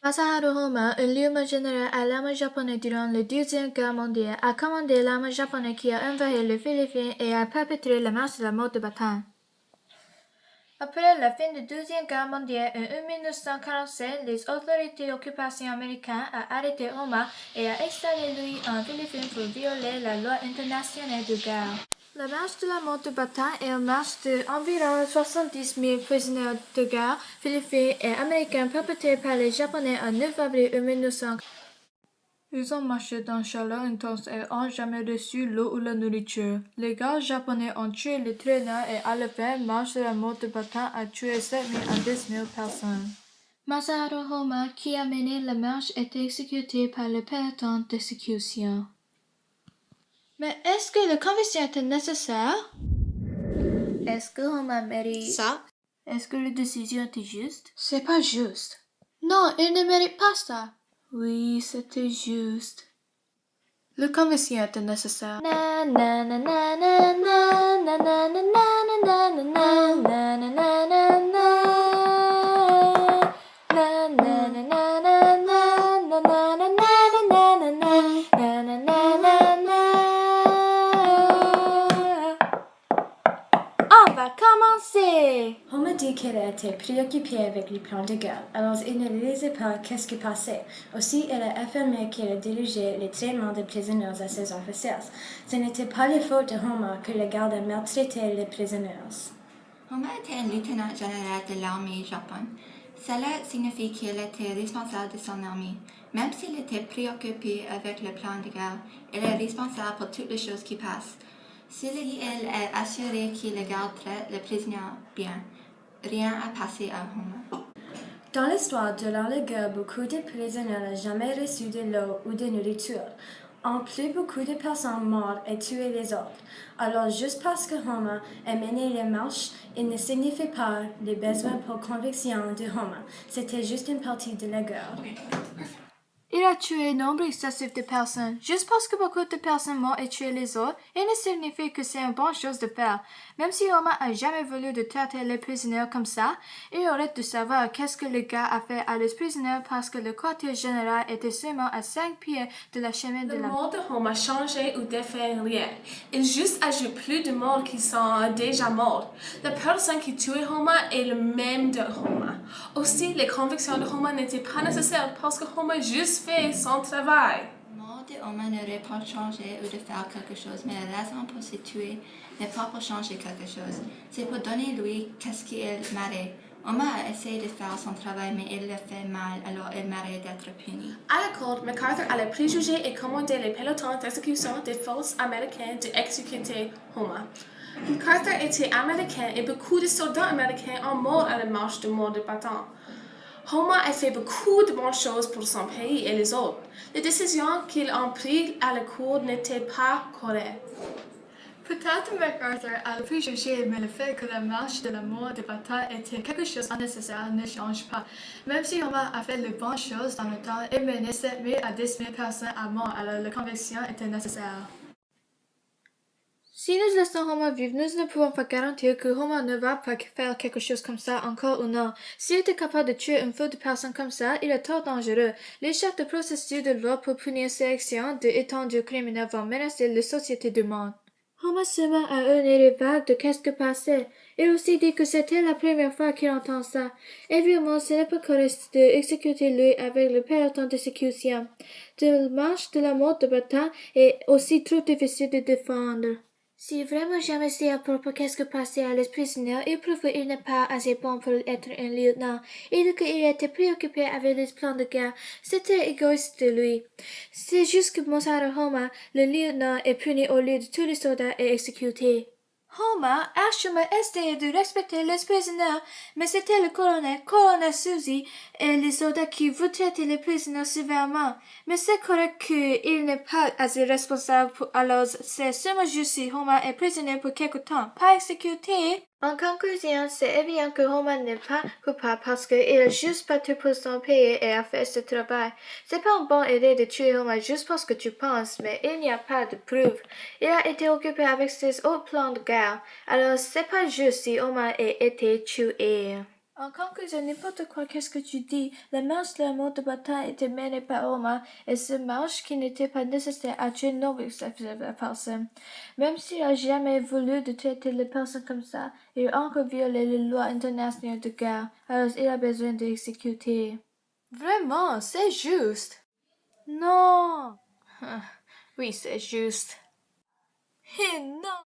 Masaharu Homma, un lieutenant général à l'armée japonaise durant la Deuxième Guerre mondiale, a commandé l'armée japonaise qui a envahi les Philippines et a perpétré la marche de la mort de bataille. Après la fin de la Deuxième Guerre mondiale en 1947, les autorités d'occupation américaines ont arrêté Homma et ont installé lui en Philippines pour violer la loi internationale de guerre. La marche de la mort de bataille est une marche d'environ 70 000 prisonniers de guerre philippins et américains perpétrés par les Japonais en 9 avril 1940. Ils ont marché dans chaleur intense et n'ont jamais reçu l'eau ou la nourriture. Les gardes japonais ont tué les traîneurs et à la fin, marche de la mort de bataille a tué 7 000 à 10 000 personnes. Masaharu Homma, qui a mené la marche, était exécuté par le peloton d'exécution. Mais est-ce que la conviction était nécessaire? Est-ce que Homma mérite Ça? Est-ce que la décision était juste? C'est pas juste. Non, il ne mérite pas ça. Oui, c'était juste. La conviction était nécessaire. Na na na na na na na na na na na na na na na na On va commencer! Homma dit qu'elle était préoccupée avec les plans de guerre, alors il ne réalisait pas qu'est-ce qui passait. Aussi, elle a affirmé qu'elle dirigeait les traitements de prisonniers à ses officiers. Ce n'était pas la faute de Homma que la garde a maltraité les prisonniers. Homma était un lieutenant général de l'armée japonaise. Cela signifie qu'il était responsable de son armée. Même s'il était préoccupé avec le plan de guerre, il est responsable pour toutes les choses qui passent. Si elle est assurée qu'il garde les prisonniers bien, rien à passer à Homma. Dans l'histoire, durant la guerre, beaucoup de prisonniers n'ont jamais reçu de l'eau ou de nourriture. En plus, beaucoup de personnes mortes et tué les autres. Alors, juste parce que Homma a mené les marches, il ne signifie pas les besoins pour conviction de Homma. C'était juste une partie de la guerre. Il a tué un nombre excessif de personnes. Juste parce que beaucoup de personnes mortes et tué les autres, il ne signifie que c'est une bonne chose de faire. Même si Homma a jamais voulu de traiter les prisonniers comme ça, il aurait dû savoir qu'est-ce que le gars a fait à les prisonniers parce que le quartier général était seulement à 5 pieds de la chemin de Le la... mort de Homma a changé ou défait rien. Il juste ajoute plus de morts qui sont déjà morts. La personne qui tuait Homma est le même de Homma. Aussi, les convictions de Homma n'étaient pas nécessaires parce que Homma juste fait son travail. La mort de Homma n'aurait pas changé ou de faire quelque chose, mais la raison pour se tuer n'est pas pour changer quelque chose. C'est pour donner lui qu'est-ce qu'il mérite. Homma a essayé de faire son travail, mais il le fait mal, alors il mérite d'être puni. À l'école, MacArthur allait préjuger et commander les pelotons d'exécution des forces américaines d'exécuter Homma. MacArthur était américain et beaucoup de soldats américains ont mort à la marche de mort de bâton. Homma a fait beaucoup de bonnes choses pour son pays et les autres. Les décisions qu'ils ont prises à la cour n'étaient pas correctes. Peut-être MacArthur a préjugé, mais le fait que la marche de la mort de bataille était quelque chose de nécessaire ne change pas. Même si Homma a fait les bonnes choses dans le temps et mené 7 000 à 10 000 personnes à mort, alors la conviction était nécessaire. Si nous laissons Homma vivre, nous ne pouvons pas garantir que Homma ne va pas faire quelque chose comme ça encore ou non. S'il était capable de tuer une foule de personnes comme ça, il est trop dangereux. Les chefs de processus de loi pour punir ces actions d'étendue criminelle vont menacer la société du monde. Homma seulement a une idée vague de qu'est-ce que passait. Il aussi dit que c'était la première fois qu'il entend ça. Évidemment, ce n'est pas correct d'exécuter lui avec le peloton d'exécution. La marche de la mort de bataille est aussi trop difficile de défendre. Si vraiment jamais c'est à propos qu'est-ce que passait à les prisonniers, il prouve qu'il n'est pas assez bon pour être un lieutenant. Il dit qu'il était préoccupé avec les plans de guerre. C'était égoïste de lui. C'est juste que Masaharu Homma, le lieutenant, est puni au lieu de tous les soldats et exécuté. Homma a sûrement essayé de respecter les prisonniers, mais c'était le colonel Suzy et les soldats qui vous traitaient les prisonniers sévèrement. Mais c'est correct qu'il n'est pas assez responsable, alors c'est seulement juste si Homma est prisonnier pour quelque temps, pas exécuté. En conclusion, c'est évident que Homma n'est pas coupable parce qu'il a juste battu pour son pays et a fait ce travail. C'est pas une bonne idée de tuer Homma juste parce que tu penses, mais il n'y a pas de preuves. Il a été occupé avec ses autres plans de guerre, alors c'est pas juste si Homma a été tué. En conclusion, n'importe quoi, qu'est-ce que tu dis? La marche de la mort de bataille était menée par Omar, et ce marche qui n'était pas nécessaire à tuer Novik, la personne. Même s'il a jamais voulu de traiter les personnes comme ça, il a encore violé les lois internationales de guerre, alors il a besoin d'exécuter. Vraiment, c'est juste. Non! Oui, c'est juste. Et non!